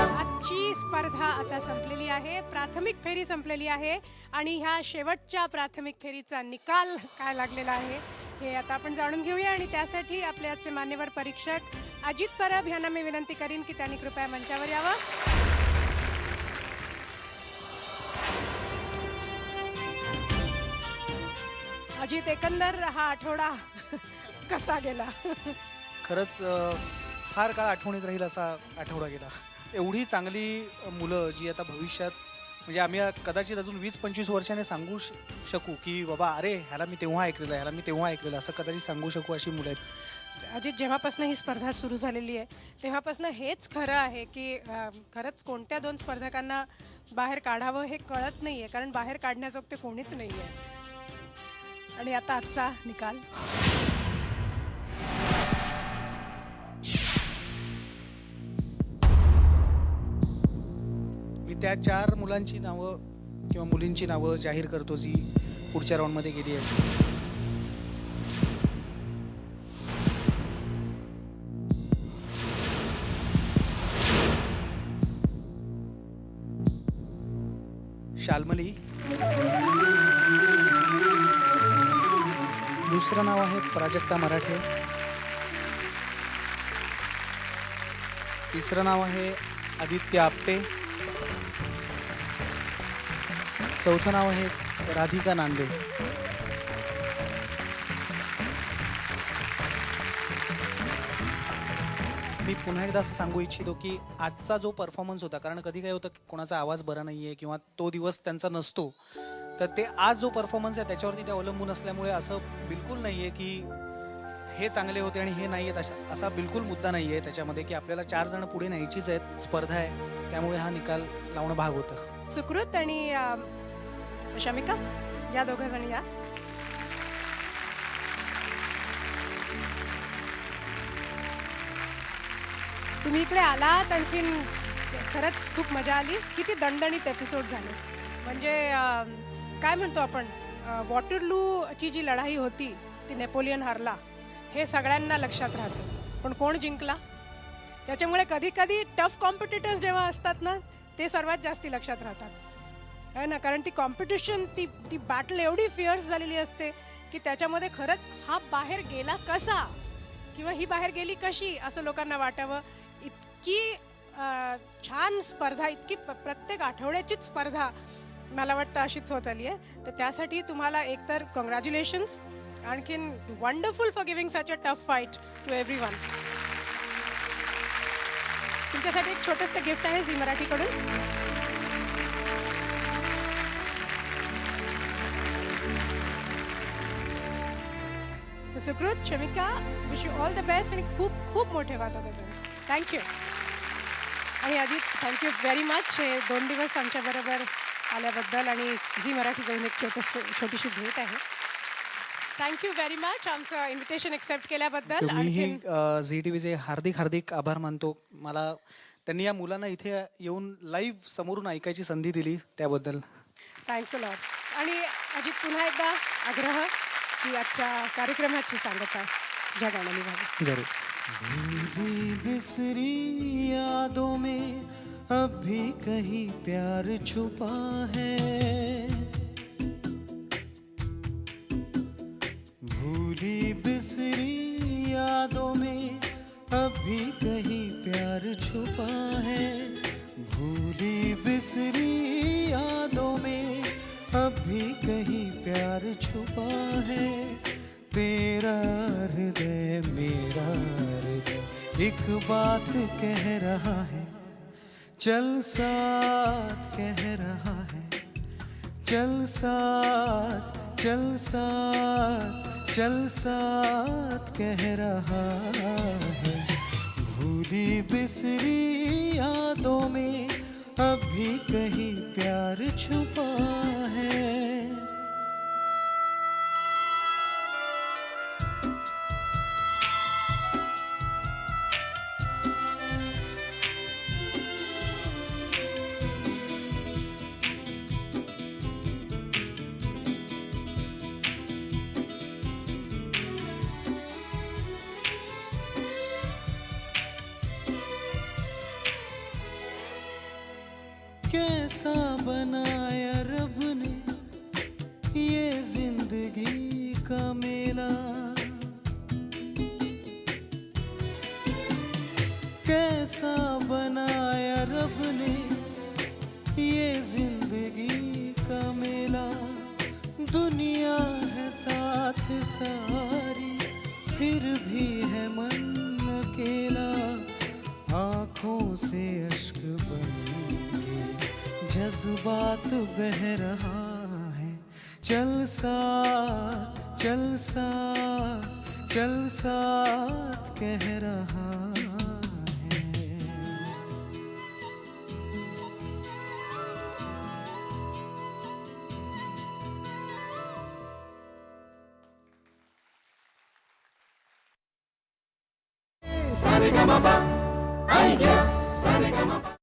आजची स्पर्धा आता संपलेली आहे. प्राथमिक फेरी संपलेली आहे आणि ह्या शेवटच्या प्राथमिक फेरीचा निकाल काय लागलेला आहे हे आता आपण जाणून घेऊया. आणि त्यासाठी आपले आजचे मान्यवर परीक्षक अजित परब यांना मी विनंती करीन की त्यांनी कृपया मंचावर यावं. अजित, एकंदर हा आठवडा कसा गेला? खरंच फार काळ आठवणीत राहील असा आठवडा गेला. एवढी चांगली मुलं जी आता भविष्यात म्हणजे आम्ही कदाचित अजून 20-25 वर्षाने सांगू शकू की बाबा अरे ह्याला मी तेव्हा ऐकलेलं, ह्याला मी तेव्हा ऐकलेलं, असं कदाचित सांगू शकू अशी मुलं आहेत. अजित, जेव्हापासून ही स्पर्धा सुरू झालेली आहे तेव्हापासून हेच खरं आहे की खरंच कोणत्या दोन स्पर्धकांना बाहेर काढावं हे कळत नाहीये, कारण बाहेर काढण्याजोगते कोणीच नाहीये. आणि आता आजचा निकाल. मी त्या 4 मुलांची नावं किंवा मुलींची नावं जाहीर करतो जी पुढच्या राऊंडमध्ये गेली आहेत. शाल्मली, दुसरं नाव आहे प्राजक्ता मराठे, तिसरं नाव आहे आदित्य आपटे, चौथं नाव आहे राधिका नांदे. मी पुन्हा एकदा असं सांगू इच्छितो की आजचा जो परफॉर्मन्स होता, कारण कधी काय होतं कोणाचा आवाज बरा नाही आहे किंवा तो दिवस त्यांचा नसतो, तर ते आज जो परफॉर्मन्स आहे त्याच्यावरती ते अवलंबून असल्यामुळे असं बिलकुल नाही आहे की हे चांगले होते आणि हे नाही आहेत, असा बिलकुल मुद्दा नाही आहे त्याच्यामध्ये की आपल्याला 4 जण पुढे न्यायचीच आहेत, स्पर्धा आहे, त्यामुळे हा निकाल लावणं भाग होतं. सुकृत आणि शमिका, या दोघं जण या. तुम्ही इकडे आलात, आणखीन खरंच खूप मजा आली. किती दणदणीत एपिसोड झाले. म्हणजे काय म्हणतो आपण, वॉटरलूची जी लढाई होती ती नेपोलियन हरला हे सगळ्यांना लक्षात राहतं, पण कोण जिंकला त्याच्यामुळे कधी कधी टफ कॉम्पिटिटर्स जेव्हा असतात ना ते सर्वात जास्ती लक्षात राहतात, है ना. कारण ती कॉम्पिटिशन, ती बॅटल एवढी फिअर्स झालेली असते की त्याच्यामध्ये खरंच हा बाहेर गेला कसा किंवा ही बाहेर गेली कशी असं लोकांना वाटावं. इतकी छान स्पर्धा, इतकी प्रत्येक आठवड्याचीच स्पर्धा मला वाटतं अशीच होत आली आहे. तर त्यासाठी तुम्हाला एकतर कॉंग्रॅच्युलेशन्स, आणखीन wonderful for giving such a tough fight to everyone. तुमच्यासाठी एक छोटंसं गिफ्ट आहे झी मराठीकडून. Sukrut, Shamika, wish you all the best आणि खूप खूप मोठे व्हा दोघं. थँक्यू. आणि अजित, थँक्यू व्हेरी मच हे 2 दिवस आमच्याबरोबर आल्याबद्दल आणि झी मराठीकडून एक छोटीशी भेट आहे. थँक्यू व्हेरी मच आमचं इन्व्हिटेशन एक्सेप्ट केल्याबद्दल. मीही झी टीव्हीचे हार्दिक आभार मानतो. मला त्यांनी या मुलांना इथे येऊन लाईव्ह समोरून ऐकायची संधी दिली त्याबद्दल थँक्स अ लॉट. आणि अजित, पुन्हा एकदा आग्रह की आजच्या कार्यक्रमाची सांगता ज्या गाण्याने व्हावी. जरूर. बिसरी यादों में अब भी कहीं प्यार छुपा है, भूली बिसरी यादों में अब भी कहीं प्यार छुपा है, भूली बिसरी यादों में अब भी कहीं प्यार छुपा है, तेरा हृदय मेरा हृदय एक बात कह रहा है, चल साथ कह रहा है, चल साथ, चल साथ, चल साथ कह रहा है, भूली बिसरी यादों में अब भी कहीं प्यार छुपा है. कैसा बनाया रब ने ये जिंदगी का मेला। दुनिया है साथ सारी फिर भी है मन अकेला। आंखों से अश्क बन के जज्बात बह रहा है। चल साथ चल साथ चल साथ कह रहा है। Sa re ga ma pa, ai ya, sa re ga ma pa.